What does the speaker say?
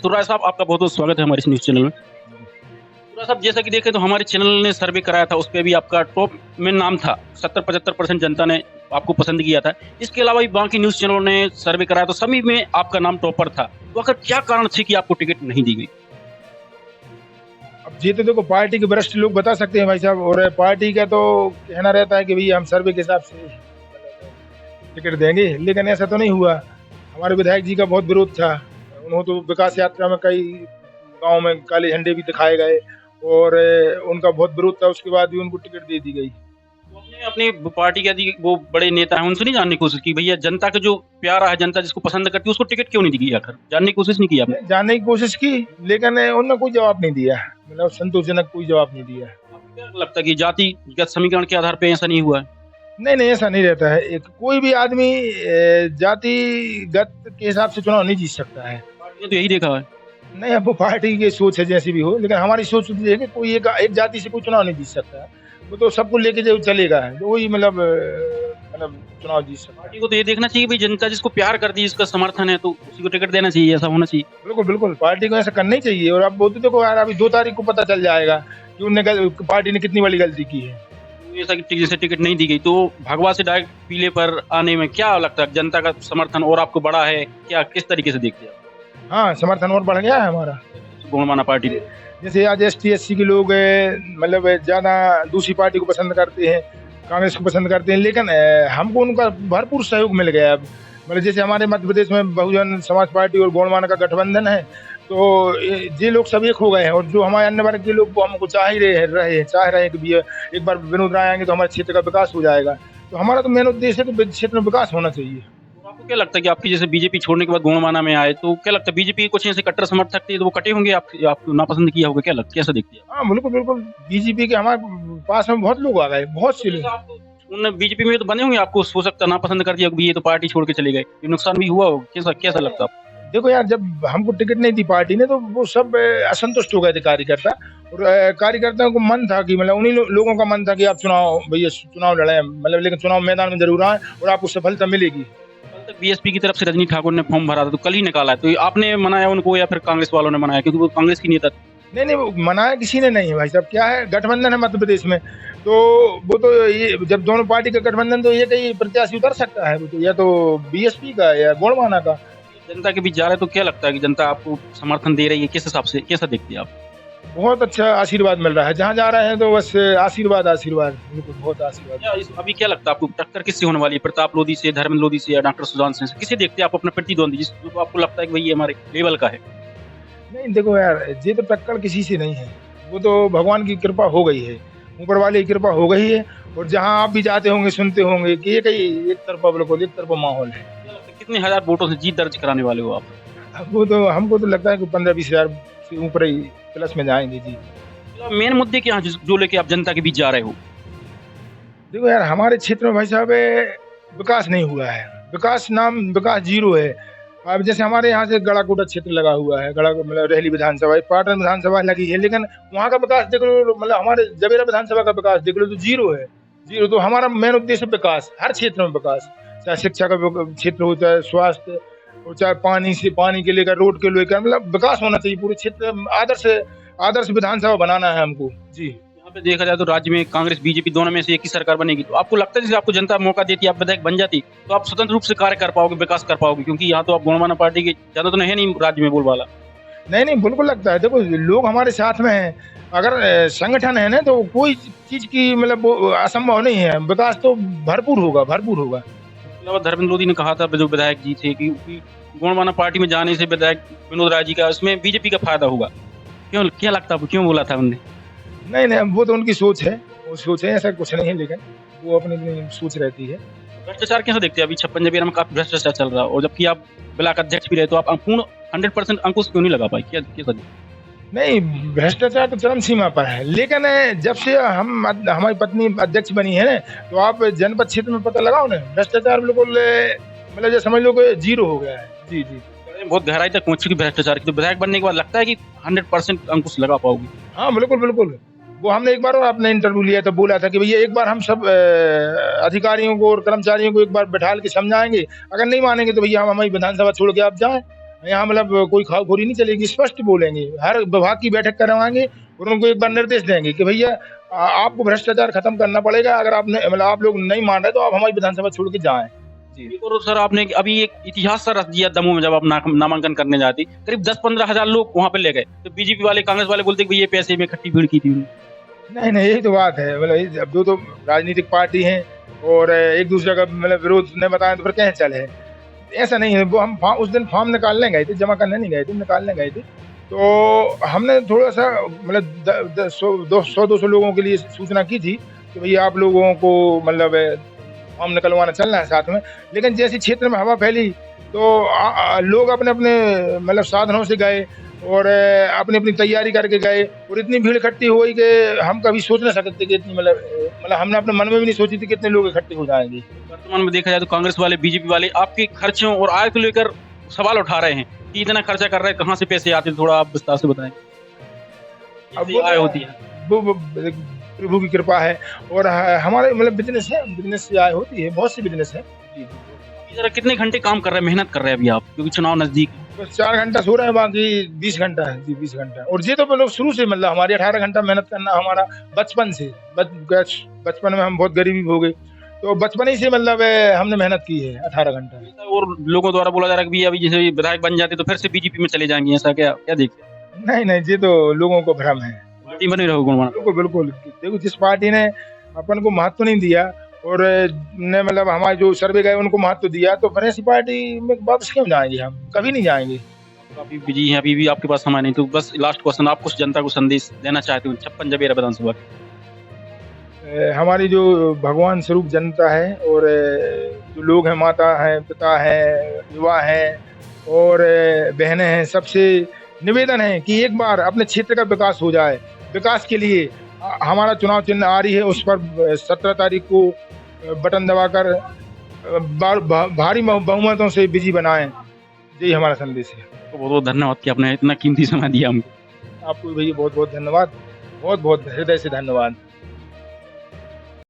तो राय साहब आपका बहुत-बहुत स्वागत है हमारे इस न्यूज़ चैनल में। तो राय साहब जैसा कि देखें तो हमारे चैनल ने सर्वे कराया था, उसपे भी आपका टॉप में नाम था। 70-75% जनता ने आपको पसंद किया था। इसके अलावा भी बाकी न्यूज़ चैनलों ने सर्वे कराया तो सभी में आपका नाम टॉपर था। तो आखिर क्या कारण थी कि आपको टिकट नहीं दी गई? अब ये तो देखो पार्टी के वरिष्ठ लोग बता सकते हैं भाई साहब, और पार्टी का तो कहना रहता है कि भई हम सर्वे के हिसाब से टिकट देंगे, लेकिन ऐसा तो नहीं हुआ। हमारे विधायक जी का बहुत विरोध था। उन्होंने तो विकास यात्रा में कई गाँव में काले झंडे भी दिखाए गए और उनका बहुत विरोध था, उसके बाद भी उनको टिकट दे दी गई। तो आपने अपनी पार्टी के यदि वो बड़े नेता हैं, उनसे नहीं जानने की कोशिश की भैया जनता का जो प्यारा है, जनता जिसको पसंद करती है, उसको टिकट क्यों नहीं दी आखिर? जानने की कोशिश नहीं की आपने? जानने की कोशिश की, लेकिन उन्होंने कोई जवाब नहीं दिया, मतलब संतोषजनक कोई जवाब नहीं दिया। आपको क्या लगता है कि जातिगत समीकरण के आधार पे ऐसा नहीं हुआ है? नहीं, नहीं, ऐसा नहीं रहता है। एक कोई भी आदमी जातिगत के हिसाब से चुनाव नहीं जीत सकता है। पार्टी ने तो यही देखा है। नहीं, अब वो पार्टी की सोच है जैसी भी हो, लेकिन हमारी सोच ये है कि कोई एक जाति से कोई चुनाव नहीं जीत सकता है। वो तो सबको लेके जो चलेगा, तो वही मतलब चुनाव जीत सकता है। पार्टी को तो ये देखना चाहिए भाई जनता जिसको प्यार करती है, जिसका समर्थन है, तो उसी को टिकट देना चाहिए, ऐसा होना चाहिए। बिल्कुल, बिल्कुल, पार्टी को ऐसा करना ही चाहिए। और अब वो तो देखो यार, अभी 2 तारीख को पता चल जाएगा कि पार्टी ने कितनी बड़ी गलती की है। तो ऐसा कि जैसे टिकट नहीं दी गई, तो भगवा से डायरेक्ट पीले पर आने में क्या लगता है? जनता का समर्थन और आपको बढ़ा है, क्या किस तरीके से देखते हैं आप? हाँ, समर्थन और बढ़ गया है हमारा। गोंडवाना पार्टी ने। जैसे आज एसटी-एससी के लोग मतलब ज़्यादा दूसरी पार्टी को पसंद करते हैं, कांग्रेस को पसंद करते हैं, लेकिन हमको उनका भरपूर सहयोग मिल गया अब। मतलब जैसे हमारे मध्य प्रदेश में बहुजन समाज पार्टी और गोंडवाना का गठबंधन है, तो ये लोग सब एक हो गए हैं, और जो हमारे अन्य वर्ग के लोग वो हमको चाह रहे हैं कि भैया एक बार विनोद राय आएंगे तो हमारे क्षेत्र का विकास हो जाएगा। तो हमारा तो मेन उद्देश्य है कि क्षेत्र में विकास होना चाहिए। तो आपको क्या लगता है कि आपकी जैसे बीजेपी छोड़ने के बाद गोंडवाना में आए, तो क्या लगता है बीजेपी के कुछ ऐसे कट्टर समर्थक थे, तो वो कटे होंगे आपको नापसंद किया होगा, क्या लगता है? कैसा देखते हैं आप? हाँ, बिल्कुल, बिल्कुल, बीजेपी के हमारे पास में बहुत लोग आ गए, बहुत से लोग। उन्होंने बीजेपी में तो बने होंगे, आपको हो सकता है नापसंद कर दिया कि ये तो पार्टी छोड़ के चले गए, ये नुकसान भी हुआ हो, कैसा कैसा लगता है आपको? देखो यार, जब हमको टिकट नहीं दी पार्टी ने, तो वो सब असंतुष्ट हो गए थे कार्यकर्ता, और कार्यकर्ताओं को मन था कि मतलब उन्हीं लोगों का मन था कि आप भैया चुनाव लड़ें, मतलब लेकिन चुनाव मैदान में जरूर आए और आपको सफलता मिलेगी। कल तक बीएसपी की तरफ से रजनी ठाकुर ने फॉर्म भरा था, तो कल ही निकाला है, तो आपने मनाया उनको या फिर कांग्रेस वालों ने मनाया, क्योंकि वो कांग्रेस की नेता थी? नहीं, नहीं, वो मनाया किसी ने नहीं है भाई साहब। क्या है, गठबंधन है मध्य प्रदेश में, तो वो तो ये जब दोनों पार्टी का गठबंधन, तो ये कहीं प्रत्याशी उतर सकता है, वो तो या तो बीएसपी का या गोंडवाना का। जनता के बीच जा रहे हैं, तो क्या लगता है कि जनता आपको समर्थन दे रही है, किस हिसाब से कैसा देखती है आप? बहुत अच्छा आशीर्वाद मिल रहा है, जहाँ जा रहे हैं तो बस आशीर्वाद, आशीर्वाद, बिल्कुल बहुत आशीर्वाद। अभी क्या लगता है आपको टक्कर किससे होने वाली है? प्रताप लोधी से, धर्मेंद्र लोधी से या डॉक्टर सुजान सिंह से? किसे देखते हैं आप अपना प्रतिद्वंदी, जो आपको लगता है कि भाई ये हमारे लेवल का है? नहीं देखो यार, ये तो टक्कर किसी से नहीं है, वो तो भगवान की कृपा हो गई है, ऊपर वाले की कृपा हो गई है। और जहाँ आप भी जाते होंगे, सुनते होंगे कि ये कहीं एक तरफा, बिल्कुल एक तरफा माहौल है। क्या लगता है कितने हजार वोटों से जीत दर्ज कराने वाले हो आप? अब वो तो हमको तो लगता है कि 15-20 हजार से ऊपर ही प्लस में जाएंगे जी। मेन मुद्दे क्या हैं जो लेके आप जनता के बीच जा रहे हो? देखो यार, हमारे क्षेत्र में भाई साहब विकास नहीं हुआ है, विकास जीरो है। अब जैसे हमारे यहाँ से गड़ाकोटा क्षेत्र लगा हुआ है, गड़ा मतलब रेहली विधानसभा, पाटन विधानसभा लगी है, लेकिन वहाँ का विकास देख लो, मतलब हमारे जबेरा विधानसभा का विकास देख लो तो जीरो है, जीरो। तो हमारा मेन उद्देश्य विकास, हर क्षेत्र में विकास, चाहे शिक्षा का क्षेत्र हो, चाहे स्वास्थ्य हो, चाहे पानी के लेकर, रोड के लेकर, मतलब विकास होना चाहिए पूरे क्षेत्र में। आदर्श विधानसभा बनाना है हमको जी। यहाँ पे देखा जाए तो राज्य में कांग्रेस बीजेपी दोनों में से एक ही सरकार बनेगी, तो आपको लगता है जैसे आपको जनता मौका देती, आप विधायक बन जाती, तो आप स्वतंत्र रूप से कार्य कर पाओगे, विकास कर पाओगे? क्योंकि यहाँ तो आप गोंडवाना पार्टी के ज्यादा तो है नहीं राज्य में बोलबाला। नहीं, नहीं, बिल्कुल लगता है। देखो लोग हमारे साथ में हैं, अगर संगठन है ना, तो कोई चीज की मतलब वो असंभव नहीं है, विकास तो भरपूर होगा, भरपूर होगा। धर्मेंद्र लोधी ने कहा था जो विधायक जी थे कि गोंडवाना पार्टी में जाने से विधायक विनोद राय जी का उसमें बीजेपी का फायदा होगा, क्यों क्या लगता है आपको, क्यों बोला था उन्होंने? नहीं, नहीं, वो तो उनकी सोच है, वो सोच है, ऐसा कुछ नहीं है, लेकिन वो अपनी सोच रहती है। भ्रष्टाचार कैसे देखते हैं? अभी 56 जबेरा में काफी भ्रष्टाचार चल रहा है, और जबकि आप ब्लॉक अध्यक्ष भी रहे, तो आप पूर्ण 100% अंकुश क्यों नहीं लगा पाए? क्या कैसा? नहीं, भ्रष्टाचार तो चरम सीमा पर है, लेकिन जब से हमारी पत्नी अध्यक्ष बनी है ना, तो आप जनपद क्षेत्र में पता लगाओ ना, भ्रष्टाचार बिल्कुल मतलब जो समझ लो कि जीरो हो गया है। जी, जी। बहुत गहराई तक पहुंच चुकी भ्रष्टाचार की, तो विधायक बनने के बाद लगता है कि 100% अंकुश लगा पाओगे? हाँ, बिल्कुल, बिल्कुल। वो हमने एक बार और आपने इंटरव्यू लिया तो बोला था कि भैया एक बार हम सब अधिकारियों को और कर्मचारियों को एक बार बैठाल के समझाएंगे, अगर नहीं मानेंगे तो भैया हम हमारी विधानसभा छोड़ के आप जाएं। यहाँ मतलब कोई खाओखोरी नहीं चलेगी, स्पष्ट बोलेंगे, हर विभाग की बैठक करवाएंगे और उनको एक बार निर्देश देंगे कि भैया आपको भ्रष्टाचार खत्म करना पड़ेगा, अगर आपने मतलब आप लोग नहीं मान रहे तो आप हमारी विधानसभा छोड़ के जाएं। एक और सर आपने अभी एक इतिहास सा रच दिया दमोह में, जब आप नामांकन करने जाती करीब 10-15 हजार लोग वहाँ पे ले गए, तो बीजेपी वाले कांग्रेस वाले बोलते कि ये पैसे में इकट्ठी भीड़ की थी उन्होंने। नहीं नहीं, यही तो बात है, मतलब अब दो राजनीतिक पार्टी हैं और एक दूसरे का मतलब विरोध नहीं बताया तो फिर कैसे चले। ऐसा नहीं है, वो हम उस दिन फॉर्म निकालने गए थे, जमा करने नहीं गए थे, निकालने गए थे। तो हमने थोड़ा सा मतलब 100-200 लोगों के लिए सूचना की थी कि भैया आप लोगों को मतलब फॉर्म निकलवाना चलना है साथ में। लेकिन जैसे क्षेत्र में हवा फैली तो लोग अपने अपने मतलब साधनों से गए और अपनी अपनी तैयारी करके गए और इतनी भीड़ इकट्ठी हुई कि हम कभी सोच नहीं सकते कि इतनी मतलब हमने अपने मन में भी नहीं सोची थी कि इतने लोग इकट्ठे हो जाएंगे। वर्तमान में देखा जाए तो कांग्रेस वाले बीजेपी वाले आपके खर्चों और आय को लेकर सवाल उठा रहे हैं कि इतना खर्चा कर रहे हैं, कहाँ से पैसे आते हैं, थोड़ा आप विस्तार से बताएं। अब ये आय होती है वो प्रभु की कृपा है और हमारे मतलब बिजनेस है, बिजनेस से आय होती है, बहुत सी बिजनेस है। जरा कितने घंटे काम कर रहे हैं, मेहनत कर रहे हैं अभी आप, क्योंकि चुनाव नजदीक है? बस 4 घंटा सो रहे हैं, बाकी 20 घंटा है जी, 20 घंटा। और ये तो मतलब शुरू से मतलब हमारी 18 घंटा मेहनत करना हमारा बचपन से, बचपन में हम बहुत गरीबी हो गए तो बचपन ही से मतलब हमने मेहनत की है 18 घंटा। और लोगों द्वारा बोला जा रहा है कि अभी जैसे विधायक बन जाते तो फिर से बीजेपी में चले जाएंगे, ऐसा क्या क्या देखते हैं? नहीं नहीं, ये तो लोगों को भ्रम है। पार्टी बनी रहोगे बिल्कुल बिल्कुल, देखो जिस पार्टी ने अपन को महत्व नहीं दिया और ने मतलब हमारे जो सर्वे गए उनको महत्व दिया, तो फिर ऐसी पार्टी में वापस क्यों जाएंगे, हम कभी नहीं जाएंगे। काफी बिजी हैं, अभी भी आपके पास समय नहीं, तो बस लास्ट क्वेश्चन, आप कुछ जनता को संदेश देना चाहते हो 56 जबेरा विधानसभा के? हमारी जो भगवान स्वरूप जनता है और जो लोग हैं, माता हैं, पिता हैं, युवा हैं और बहनें हैं, सबसे निवेदन है कि एक बार अपने क्षेत्र का विकास हो जाए। विकास के लिए हमारा चुनाव चिन्ह आ रही है, उस पर 17 तारीख को बटन दबाकर भारी बहुमतों से विजयी बनाएं। यही हमारा संदेश है। तो बहुत बहुत धन्यवाद कि आपने इतना कीमती समय दिया हमको। आपको भैया बहुत बहुत धन्यवाद, बहुत बहुत हृदय से धन्यवाद।